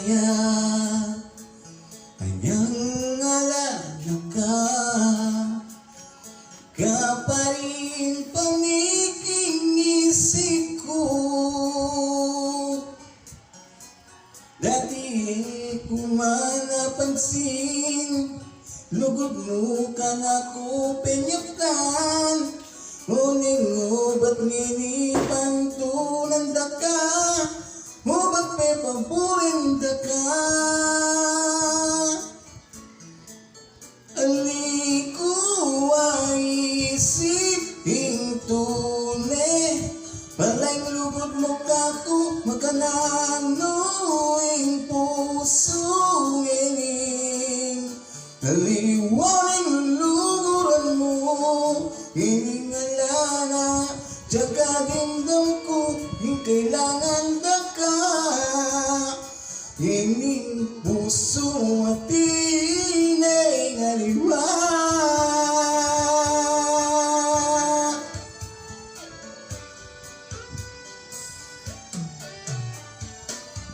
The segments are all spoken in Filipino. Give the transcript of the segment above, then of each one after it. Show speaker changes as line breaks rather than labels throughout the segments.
kaya kanyang alala ka pa rin pangiging isip ko. Dati ko man napansin, lugod mo ka na ko penyaptan. Huling mo ba't nginipan tunan da ka? O ba't may paburin da ka? Ali ko ay isipin tunay, pala'y lugod mo ka ko makananoing pusong ining. Aliwaning luguran mo, iningalana, jaga dindam ko, yung kailangan da ka. Ining puso at tinay ngaliwa.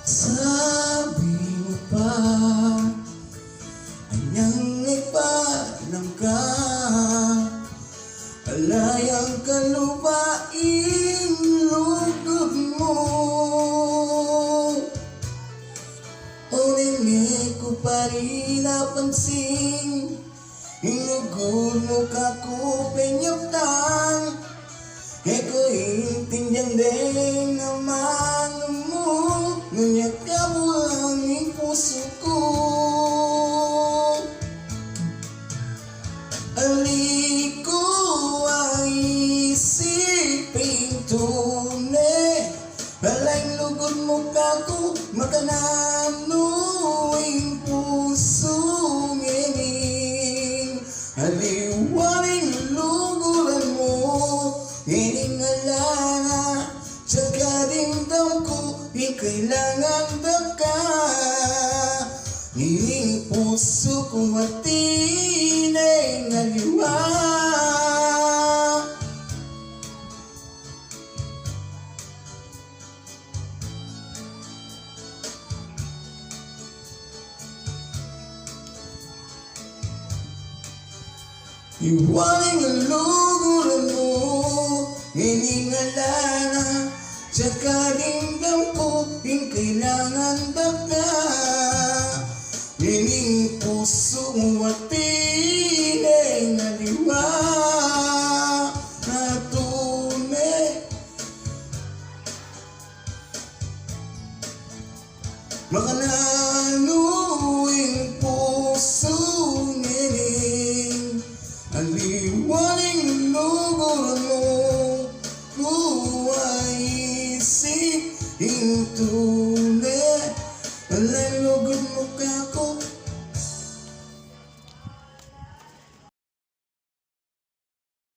Sabi mo pa, anyang ipalam ka, alayang kalupain lugod mo. Hindi ko pa rin napansin, inugod mo ka ko penyaptan. Eko intindihan din naman mo, ngunit ka mo lang ang puso ko. Ali ko ay isipin tunay, balay lugod mo ka ko makananoing pusong ining. Aliwaning luguran mo, iningalana, jaga dindam ko, ikailangan da ka. Ining puso ko at tinay ngaliwa. Iwaning ang luguran mo, iningalana, jaga dindam ko, yung kailangan da ka. Ining puso mo at tinay ngaliwa na tunay. Makananuing pusong ining, aliwaning luguran mo, kuway isip yung tunay, alay lugod mo ka